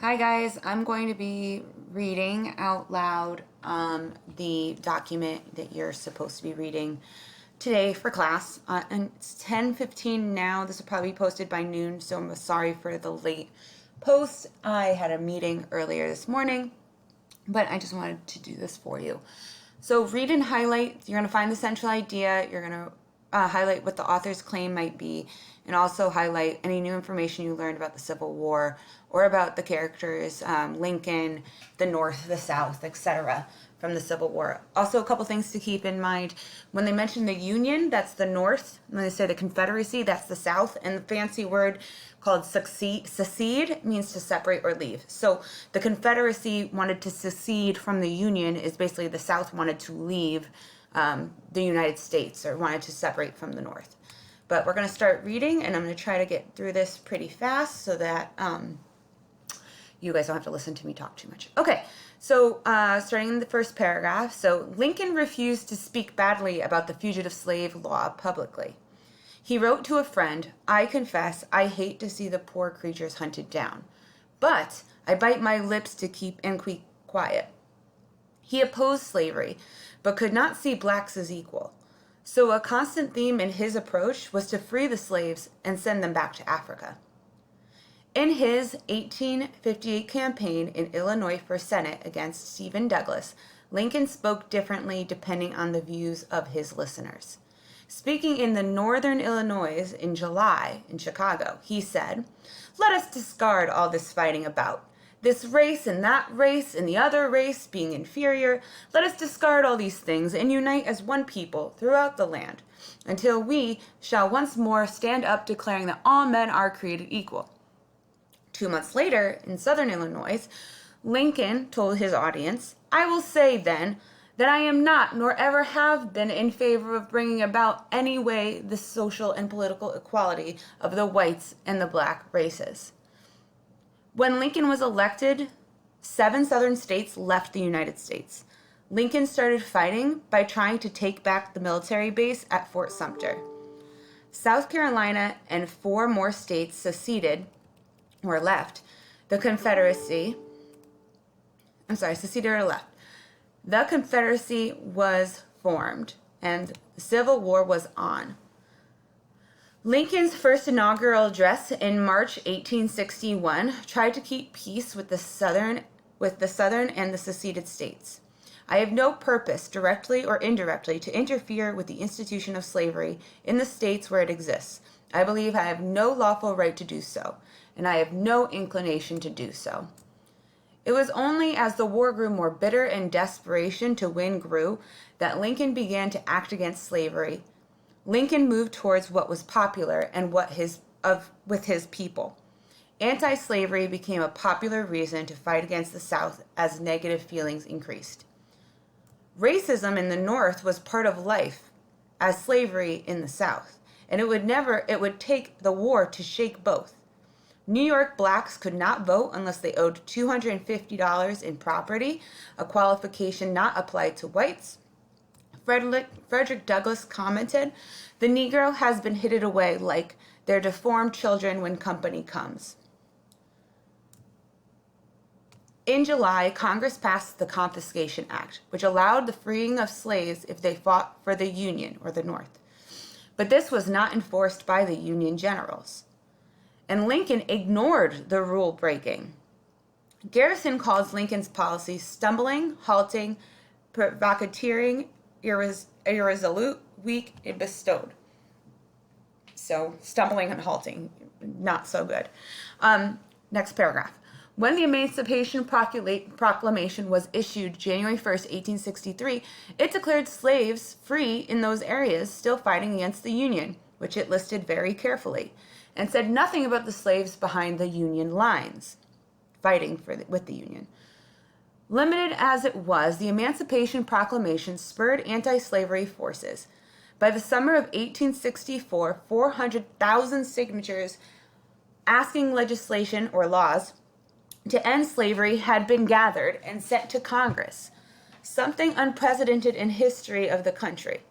Hi guys, I'm going to be reading out loud the document that you're supposed to be reading today for class. And it's 10:15 now. This will probably be posted by noon, so I'm sorry for the late post. I had a meeting earlier this morning, but I just wanted to do this for you. So read and highlight. You're going to find the central idea. You're going to highlight what the author's claim might be, and also highlight any new information you learned about the Civil War or about the characters, Lincoln, the North, the South, etc. from the Civil War. Also, a couple things to keep in mind. When they mention the Union, that's the North. When they say the Confederacy, that's the South. And the fancy word called secede means to separate or leave. So the Confederacy wanted to secede from the Union is basically the South wanted to leave the United States or wanted to separate from the North. But we're going to start reading, and I'm going to try to get through this pretty fast so that you guys don't have to listen to me talk too much. Okay, so starting in the first paragraph. So Lincoln refused to speak badly about the fugitive slave law publicly. He wrote to a friend, "I confess I hate to see the poor creatures hunted down, but I bite my lips to keep quiet." He opposed slavery, but could not see blacks as equal. So a constant theme in his approach was to free the slaves and send them back to Africa. In his 1858 campaign in Illinois for Senate against Stephen Douglas, Lincoln spoke differently depending on the views of his listeners. Speaking in the Northern Illinois in July in Chicago, he said, "Let us discard all this fighting about this race and that race and the other race being inferior. Let us discard all these things and unite as one people throughout the land until we shall once more stand up declaring that all men are created equal." 2 months later, in Southern Illinois, Lincoln told his audience, "I will say then that I am not nor ever have been in favor of bringing about any way the social and political equality of the whites and the black races." When Lincoln was elected, 7 southern states left the United States. Lincoln started fighting by trying to take back the military base at Fort Sumter. South Carolina and 4 more states seceded or left. The Confederacy, seceded or left. The Confederacy was formed and the Civil War was on. Lincoln's first inaugural address in March 1861 tried to keep peace with the Southern and the seceded states. "I have no purpose, directly or indirectly, to interfere with the institution of slavery in the states where it exists. I believe I have no lawful right to do so, and I have no inclination to do so." It was only as the war grew more bitter and desperation to win grew that Lincoln began to act against slavery. Lincoln moved towards what was popular and with his people. Anti-slavery became a popular reason to fight against the South as negative feelings increased. Racism in the North was part of life as slavery in the South, and it would take the war to shake both. New York blacks could not vote unless they owed $250 in property, a qualification not applied to whites. Frederick Douglass commented, "The Negro has been hidden away like their deformed children when company comes." In July, Congress passed the Confiscation Act, which allowed the freeing of slaves if they fought for the Union or the North. But this was not enforced by the Union generals. And Lincoln ignored the rule breaking. Garrison calls Lincoln's policy stumbling, halting, provocateering, irresolute, weak, and bestowed. So stumbling and halting, not so good. Next paragraph. When the Emancipation Proclamation was issued January 1st, 1863, it declared slaves free in those areas still fighting against the Union, which it listed very carefully, and said nothing about the slaves behind the Union lines, fighting with the Union. Limited as it was, the Emancipation Proclamation spurred anti-slavery forces. By the summer of 1864, 400,000 signatures asking legislation or laws to end slavery had been gathered and sent to Congress, something unprecedented in history of the country.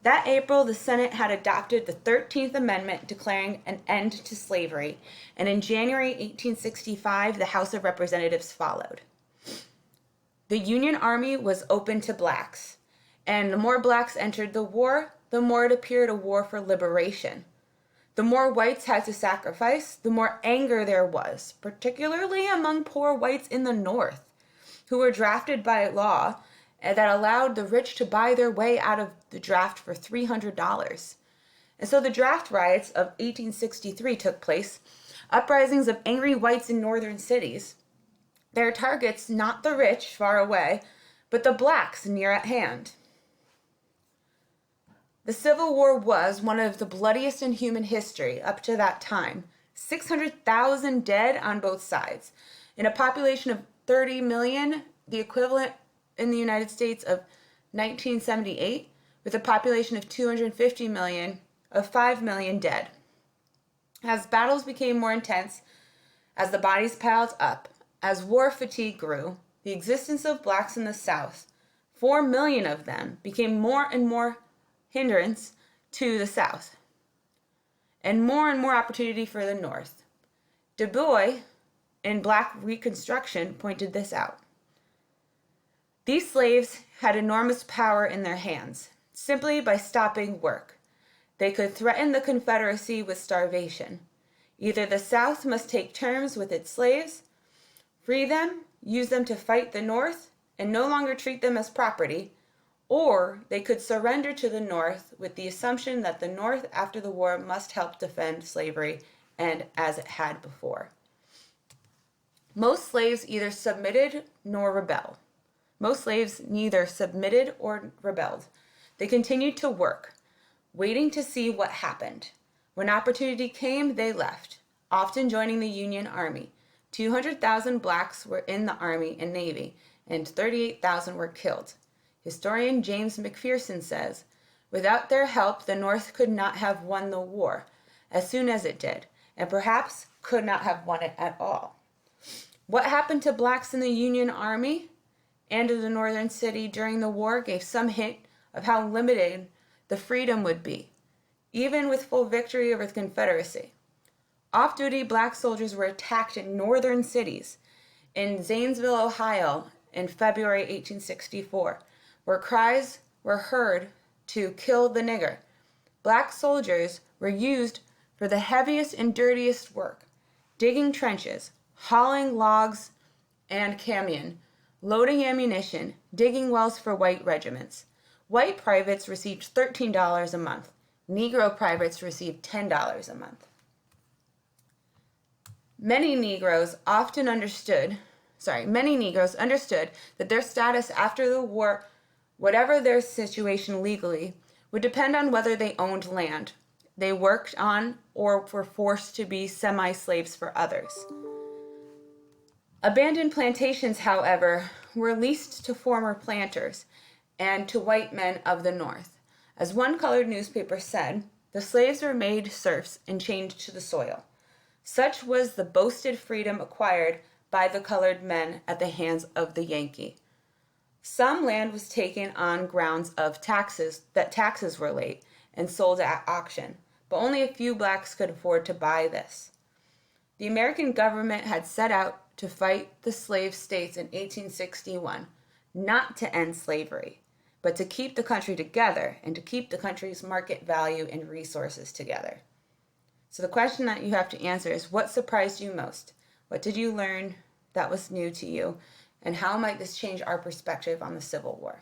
That April, the Senate had adopted the 13th Amendment declaring an end to slavery, and in January 1865, the House of Representatives followed. The Union Army was open to blacks, and the more blacks entered the war, the more it appeared a war for liberation. The more whites had to sacrifice, the more anger there was, particularly among poor whites in the North, who were drafted by law that allowed the rich to buy their way out of the draft for $300. And so the draft riots of 1863 took place, uprisings of angry whites in northern cities. Their targets, not the rich far away, but the blacks near at hand. The Civil War was one of the bloodiest in human history up to that time. 600,000 dead on both sides. In a population of 30 million, the equivalent in the United States of 1978, with a population of 250 million, of 5 million dead. As battles became more intense, as the bodies piled up, as war fatigue grew, the existence of blacks in the South, 4 million of them, became more and more hindrance to the South, and more opportunity for the North. Du Bois, in Black Reconstruction, pointed this out. These slaves had enormous power in their hands, simply by stopping work. They could threaten the Confederacy with starvation. Either the South must take terms with its slaves, free them, use them to fight the North, and no longer treat them as property, or they could surrender to the North with the assumption that the North after the war must help defend slavery and as it had before. Most slaves either submitted nor rebelled. Most slaves neither submitted or rebelled. They continued to work, waiting to see what happened. When opportunity came, they left, often joining the Union Army. 200,000 blacks were in the Army and Navy, and 38,000 were killed. Historian James McPherson says, "Without their help, the North could not have won the war as soon as it did, and perhaps could not have won it at all." What happened to blacks in the Union Army and in the northern city during the war gave some hint of how limited the freedom would be, even with full victory over the Confederacy. Off-duty black soldiers were attacked in northern cities. In Zanesville, Ohio, in February 1864, where cries were heard to "kill the nigger." Black soldiers were used for the heaviest and dirtiest work, digging trenches, hauling logs and camion, loading ammunition, digging wells for white regiments. White privates received $13 a month. Negro privates received $10 a month. Many Negroes understood that their status after the war, whatever their situation legally, would depend on whether they owned land they worked on or were forced to be semi-slaves for others. Abandoned plantations, however, were leased to former planters and to white men of the North. As one colored newspaper said, the slaves were made serfs and chained to the soil. Such was the boasted freedom acquired by the colored men at the hands of the Yankee. Some land was taken on grounds of taxes were late and sold at auction, but only a few blacks could afford to buy this. The American government had set out to fight the slave states in 1861, not to end slavery, but to keep the country together and to keep the country's market value and resources together. So the question that you have to answer is, what surprised you most? What did you learn that was new to you? And how might this change our perspective on the Civil War?